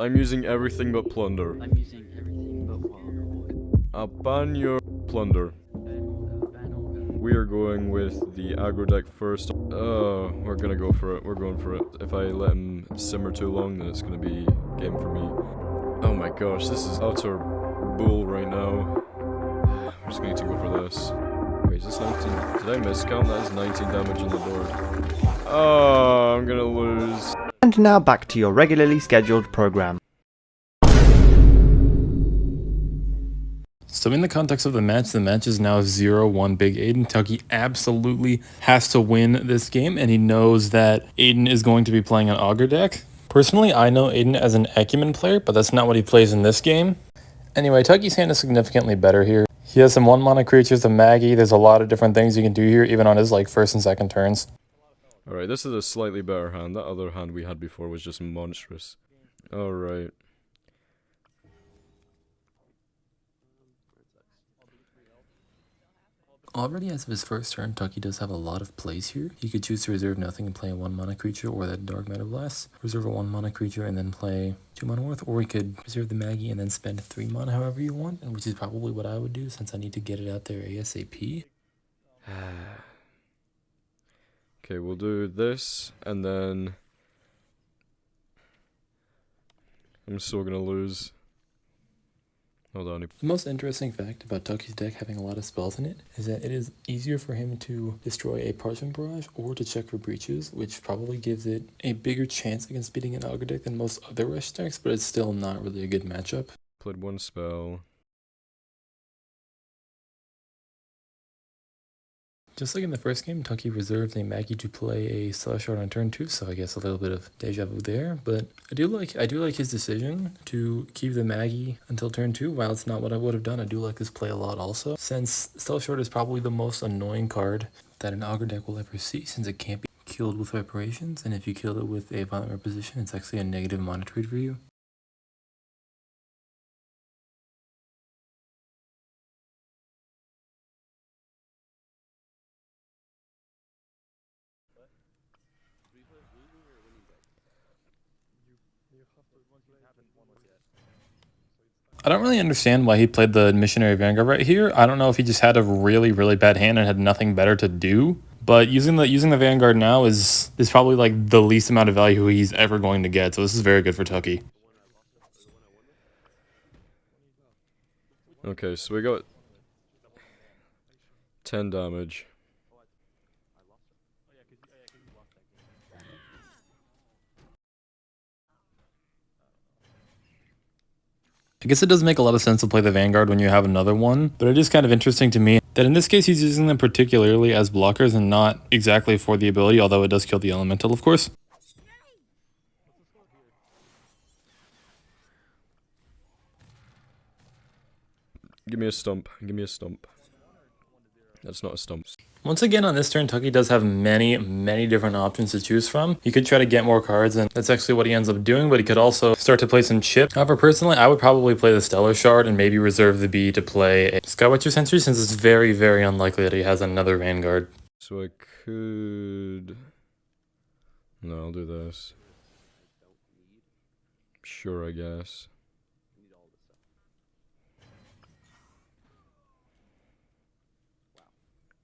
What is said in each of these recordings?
I'm using everything but plunder. I'm using everything but water. I'll ban your plunder. We are going with the aggro deck first. Oh, we're gonna go for it. We're going for it. If I let him simmer too long, then it's gonna be game for me. Oh my gosh, this is utter bull right now. We're just going to go for this. Wait, is this 19? Did I miscount? That is 19 damage on the board. Oh, I'm gonna lose. And now back to your regularly scheduled program. So in the context of the match is now 0-1 Big Aidan. Tucky absolutely has to win this game, and he knows that Aidan is going to be playing an Augur deck. Personally, I know Aidan as an Ecumen player, but that's not what he plays in this game. Anyway, Tucky's hand is significantly better here. He has some 1-mana creatures, the Maggie. There's a lot of different things you can do here, even on his first and second turns. Alright, this is a slightly better hand. That other hand we had before was just monstrous. Alright. Already as of his first turn, Tucky does have a lot of plays here. He could choose to reserve nothing and play a 1-mana creature or that Dark Metal Blast. Reserve a 1-mana creature and then play 2-mana worth, or he could reserve the Maggie and then spend 3 mana however you want, which is probably what I would do since I need to get it out there ASAP. Okay, we'll do this, and then... I'm still gonna lose. Hold on. The most interesting fact about Tucky's deck having a lot of spells in it is that it is easier for him to destroy a Parchment Barrage or to check for breaches, which probably gives it a bigger chance against beating an Augur deck than most other rush decks, but it's still not really a good matchup. Played one spell. Just like in the first game, Tucky reserved a Maggie to play a Slush Shard on turn 2, so I guess a little bit of deja vu there. But I do like his decision to keep the Maggie until turn 2. While it's not what I would have done, I do like this play a lot also, since Slush Shard is probably the most annoying card that an Augur deck will ever see, since it can't be killed with reparations, and if you kill it with a violent reposition, it's actually a negative mana trade for you. I don't really understand why he played the Missionary Vanguard right here. I don't know if he just had a really, really bad hand and had nothing better to do. But using the Vanguard now is probably like the least amount of value he's ever going to get. So this is very good for Tucky. Okay, so we got 10 damage. I guess it does make a lot of sense to play the Vanguard when you have another one, but it is kind of interesting to me that in this case he's using them particularly as blockers and not exactly for the ability, although it does kill the Elemental, of course. Give me a stump. Give me a stump. That's not a stump. Once again, on this turn, Tucky does have many, many different options to choose from. He could try to get more cards, and that's actually what he ends up doing, but he could also start to play some chip. However, personally, I would probably play the Stellar Shard and maybe reserve the B to play a Skywatcher Sentry, since it's very, very unlikely that he has another Vanguard. So I could... No, I'll do this. Sure, I guess.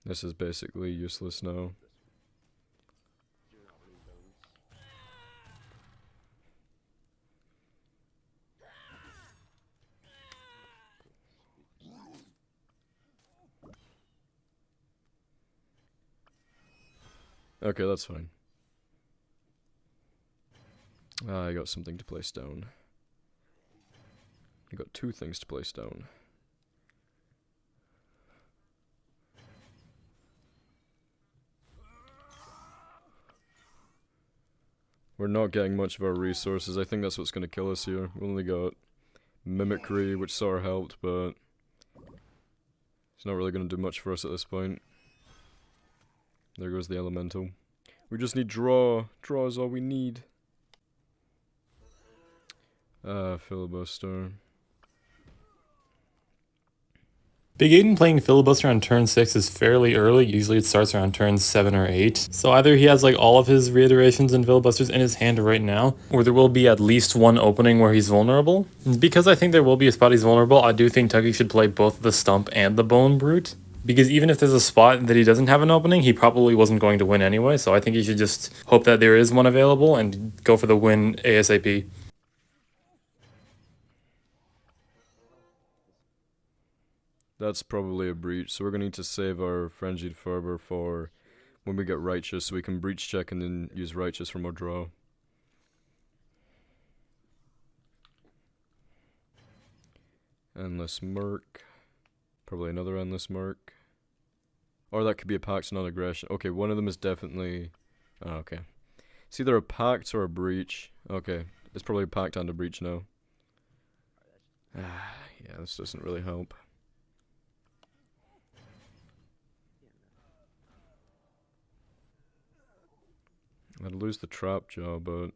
This is basically useless now. Okay, that's fine. I got something to place down. I got 2 things to place down. We're not getting much of our resources. I think that's what's going to kill us here. We only got Mimicry, which sort of helped, but it's not really going to do much for us at this point. There goes the Elemental. We just need draw. Draw is all we need. Filibuster. Big Aidan playing Filibuster on turn 6 is fairly early. Usually it starts around turn 7 or 8. So either he has like all of his reiterations and Filibusters in his hand right now, or there will be at least one opening where he's vulnerable. Because I think there will be a spot he's vulnerable, I do think Tucky should play both the Stump and the Bone Brute. Because even if there's a spot that he doesn't have an opening, he probably wasn't going to win anyway. So I think he should just hope that there is one available and go for the win ASAP. That's probably a breach, so we're gonna need to save our Frenzied Fervor for when we get Righteous, so we can breach check and then use Righteous for more draw. Endless Merc. Probably another Endless Merc. Or that could be a Pact and Non-Aggression. Okay, one of them is definitely... Oh, okay. It's either a Pact or a Breach. Okay, it's probably a Pact and a Breach now. Yeah, this doesn't really help. I'd lose the trap jaw, but...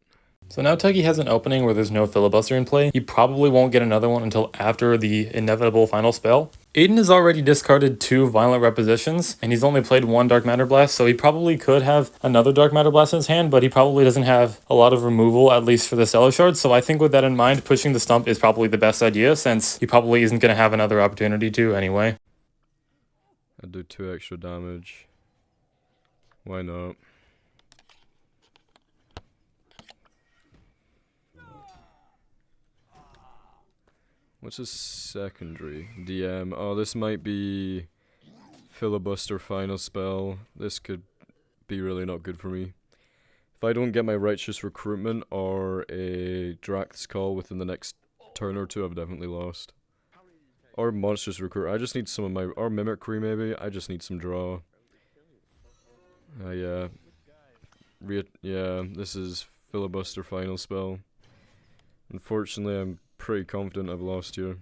So now Tucky has an opening where there's no Filibuster in play. He probably won't get another one until after the inevitable final spell. Aidan has already discarded 2 Violent Repositions, and he's only played 1 Dark Matter Blast, so he probably could have another Dark Matter Blast in his hand, but he probably doesn't have a lot of removal, at least for the Stellar Shard. So I think with that in mind, pushing the Stump is probably the best idea, since he probably isn't going to have another opportunity to anyway. I'd do 2 extra damage. Why not? What's his secondary? DM. Oh, this might be Filibuster final spell. This could be really not good for me. If I don't get my Righteous Recruitment or a Drax's Call within the next turn or 2, I've definitely lost. Or Monstrous Recruit. I just need some of my... Or Mimicry maybe. I just need some draw. Yeah. Yeah, this is Filibuster final spell. Unfortunately, I'm pretty confident I've lost here.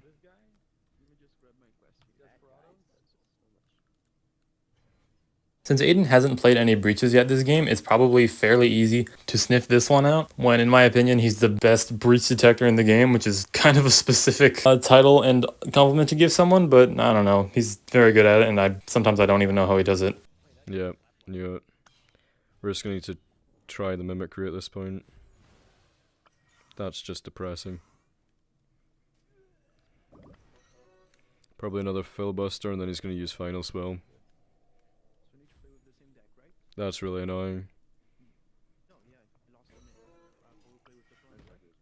Since Aidan hasn't played any breaches yet this game, it's probably fairly easy to sniff this one out, when in my opinion he's the best breach detector in the game, which is kind of a specific title and compliment to give someone, but I don't know, he's very good at it, and sometimes I don't even know how he does it. Yeah, knew it. We're just gonna need to try the Mimicry at this point. That's just depressing. Probably another Filibuster, and then he's going to use Final Spell. That's really annoying.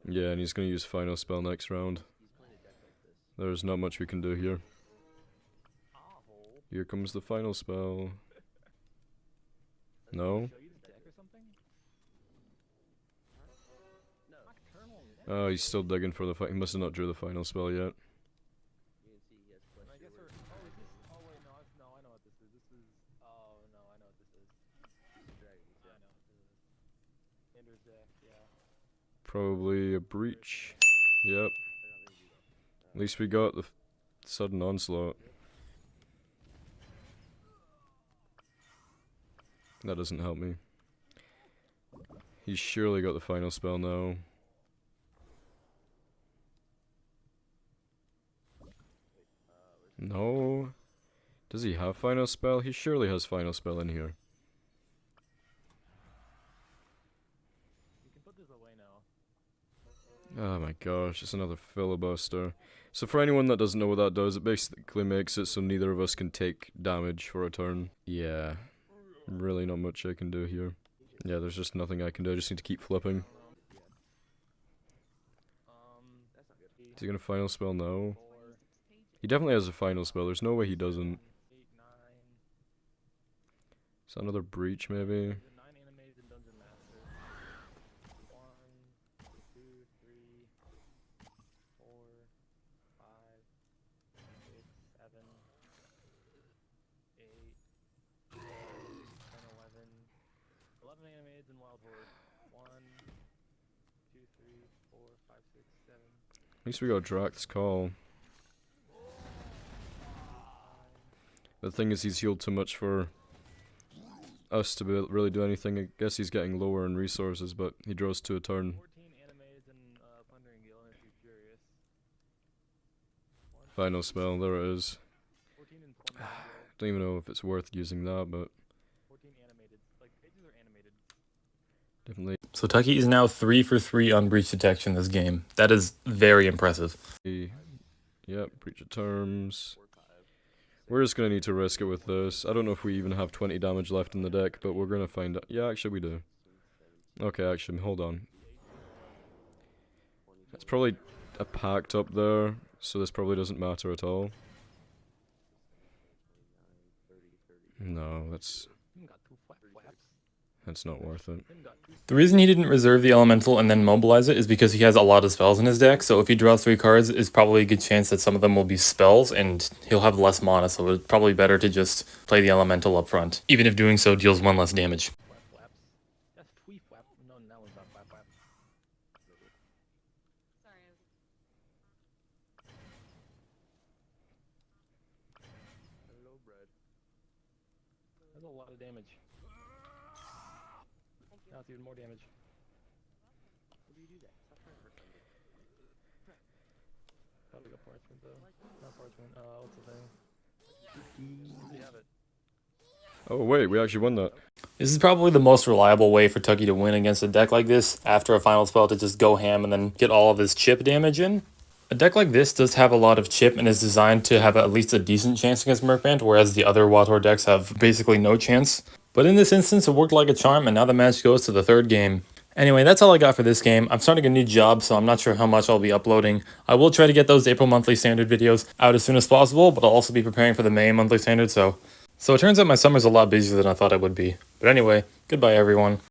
Yeah, and he's going to use Final Spell next round. There's not much we can do here. Here comes the Final Spell. No? Oh, he's still digging for the fight. He must have not drew the Final Spell yet. Probably a breach. Yep. At least we got the sudden onslaught. That doesn't help me. He's surely got the final spell now. No. Does he have final spell? He surely has final spell in here. Oh my gosh, it's another filibuster. So for anyone that doesn't know what that does, it basically makes it so neither of us can take damage for a turn. Yeah, really not much I can do here. Yeah, there's just nothing I can do, I just need to keep flipping. Is he gonna final spell? No. He definitely has a final spell, there's no way he doesn't. Is that another breach maybe? At least we got Drax's Call. The thing is, he's healed too much for us to really do anything. I guess he's getting lower in resources, but he draws to a turn. Final spell, there it is. Don't even know if it's worth using that, but 14 animated. Like, pages are animated. definitely. So Tucky is now 3 for 3 on breach detection this game. That is very impressive. Yep, breach of terms. We're just gonna need to risk it with this. I don't know if we even have 20 damage left in the deck, but we're gonna find out. Yeah, actually we do. Okay, actually, hold on. It's probably a pact up there, so this probably doesn't matter at all. No, that's not worth it. The reason he didn't reserve the elemental and then mobilize it is because he has a lot of spells in his deck, so if he draws 3 cards, it's probably a good chance that some of them will be spells, and he'll have less mana, so it's probably better to just play the elemental up front, even if doing so deals 1 less damage. That's tweet flap. No, that was not flap flap. Hello, bread. That's a lot of damage. Now it's even more damage. What do you do that? Stop trying to hurt me. Probably got parchment though. Not parchment. What's the thing? We have it. Oh wait, we actually won that. This is probably the most reliable way for Tucky to win against a deck like this, after a final spell to just go ham and then get all of his chip damage in. A deck like this does have a lot of chip and is designed to have at least a decent chance against Merc Band, whereas the other WotHorde decks have basically no chance. But in this instance, it worked like a charm, and now the match goes to the 3rd game. Anyway, that's all I got for this game. I'm starting a new job, so I'm not sure how much I'll be uploading. I will try to get those April monthly standard videos out as soon as possible, but I'll also be preparing for the May monthly standard, so it turns out my summer's a lot busier than I thought it would be. But anyway, goodbye everyone.